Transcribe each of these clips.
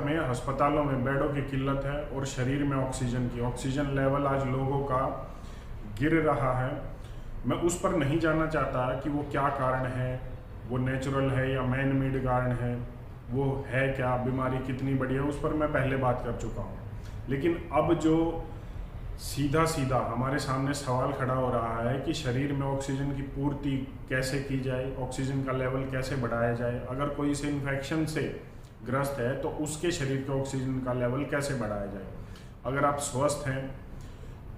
में अस्पतालों में बेडों की किल्लत है और शरीर में ऑक्सीजन लेवल आज लोगों का गिर रहा है। मैं उस पर नहीं जानना चाहता कि वो क्या कारण है, वो नेचुरल है या मैन मेड कारण है, वो है क्या, बीमारी कितनी बड़ी है, उस पर मैं पहले बात कर चुका हूँ। लेकिन अब जो सीधा सीधा हमारे सामने सवाल खड़ा हो रहा है कि शरीर में ऑक्सीजन की पूर्ति कैसे की जाए, ऑक्सीजन का लेवल कैसे बढ़ाया जाए, अगर कोई इस इन्फेक्शन से ग्रस्त है तो उसके शरीर के ऑक्सीजन का लेवल कैसे बढ़ाया जाए। अगर आप स्वस्थ हैं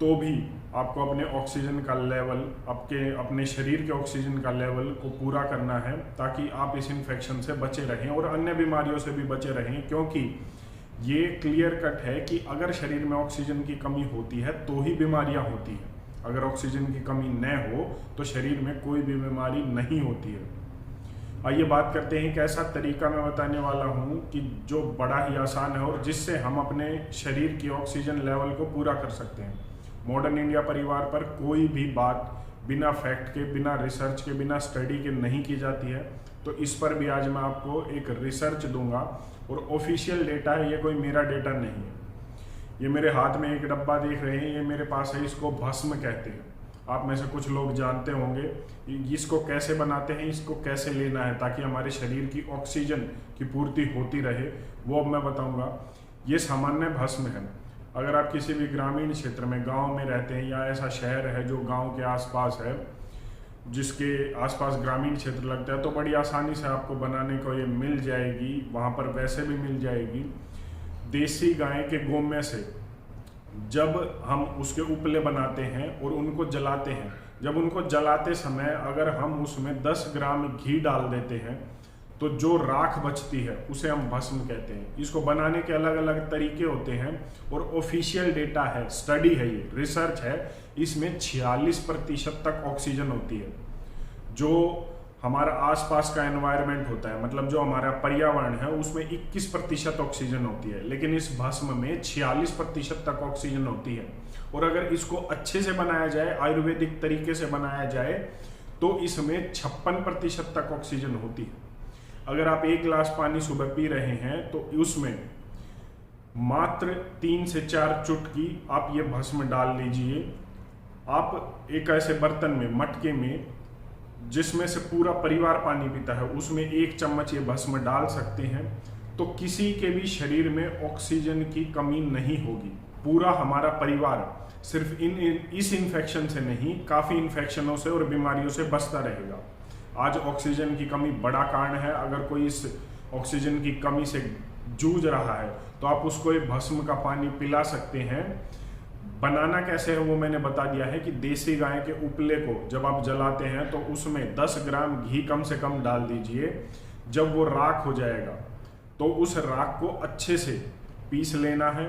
तो भी आपको अपने ऑक्सीजन का लेवल, अपने शरीर के ऑक्सीजन का लेवल को पूरा करना है ताकि आप इस इन्फेक्शन से बचे रहें और अन्य बीमारियों से भी बचे रहें, क्योंकि ये क्लियर कट है कि अगर शरीर में ऑक्सीजन की कमी होती है तो ही बीमारियां होती हैं। अगर ऑक्सीजन की कमी न हो तो शरीर में कोई भी बीमारी नहीं होती है। आइए बात करते हैं, एक ऐसा तरीका मैं बताने वाला हूं कि जो बड़ा ही आसान है और जिससे हम अपने शरीर की ऑक्सीजन लेवल को पूरा कर सकते हैं। मॉडर्न इंडिया परिवार पर कोई भी बात बिना फैक्ट के, बिना रिसर्च के, बिना स्टडी के नहीं की जाती है, तो इस पर भी आज मैं आपको एक रिसर्च दूंगा और ऑफिशियल डेटा है, ये कोई मेरा डेटा नहीं है। ये मेरे हाथ में एक डब्बा देख रहे हैं, ये मेरे पास है, इसको भस्म कहते हैं। आप में से कुछ लोग जानते होंगे इसको कैसे बनाते हैं, इसको कैसे लेना है ताकि हमारे शरीर की ऑक्सीजन की पूर्ति होती रहे, वो अब मैं बताऊंगा। ये सामान्य भस्म है। अगर आप किसी भी ग्रामीण क्षेत्र में, गांव में रहते हैं या ऐसा शहर है जो गांव के आसपास है, जिसके आसपास ग्रामीण क्षेत्र लगता है, तो बड़ी आसानी से आपको बनाने को ये मिल जाएगी। वहाँ पर वैसे भी मिल जाएगी। देसी गाय के गोमे से जब हम उसके उपले बनाते हैं और उनको जलाते हैं, जब उनको जलाते समय अगर हम उसमें 10 ग्राम घी डाल देते हैं तो जो राख बचती है उसे हम भस्म कहते हैं। इसको बनाने के अलग अलग तरीके होते हैं और ऑफिशियल डेटा है, स्टडी है, ये रिसर्च है, इसमें 46% तक ऑक्सीजन होती है। जो हमारा आसपास का एनवायरनमेंट होता है, मतलब जो हमारा पर्यावरण है, उसमें 21% ऑक्सीजन होती है, लेकिन इस भस्म में 46% तक ऑक्सीजन होती है। और अगर इसको अच्छे से बनाया जाए, आयुर्वेदिक तरीके से बनाया जाए, तो इसमें 56% तक ऑक्सीजन होती है। अगर आप 1 गिलास पानी सुबह पी रहे हैं तो उसमें मात्र 3 से 4 चुटकी आप ये भस्म डाल लीजिए। आप एक ऐसे बर्तन में, मटके में, जिसमें से पूरा परिवार पानी पीता है, उसमें 1 चम्मच ये भस्म डाल सकते हैं, तो किसी के भी शरीर में ऑक्सीजन की कमी नहीं होगी। पूरा हमारा परिवार सिर्फ इस इन्फेक्शन से नहीं, काफ़ी इन्फेक्शनों से और बीमारियों से बचता रहेगा। आज ऑक्सीजन की कमी बड़ा कारण है। अगर कोई इस ऑक्सीजन की कमी से जूझ रहा है तो आप उसको एक भस्म का पानी पिला सकते हैं। बनाना कैसे है वो मैंने बता दिया है कि देसी गाय के उपले को जब आप जलाते हैं तो उसमें 10 ग्राम घी कम से कम डाल दीजिए। जब वो राख हो जाएगा तो उस राख को अच्छे से पीस लेना है,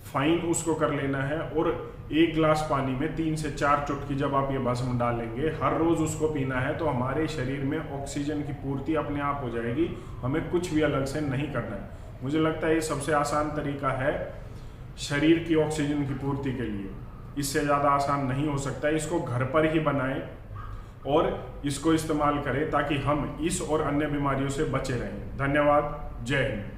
फाइन उसको कर लेना है, और 1 गिलास पानी में 3 से 4 चुटकी जब आप ये भस्म डालेंगे, हर रोज उसको पीना है, तो हमारे शरीर में ऑक्सीजन की पूर्ति अपने आप हो जाएगी। हमें कुछ भी अलग से नहीं करना है। मुझे लगता है ये सबसे आसान तरीका है शरीर की ऑक्सीजन की पूर्ति के लिए। इससे ज़्यादा आसान नहीं हो सकता है। इसको घर पर ही बनाएं और इसको इस्तेमाल करें ताकि हम इस और अन्य बीमारियों से बचे रहें। धन्यवाद। जय हिंद।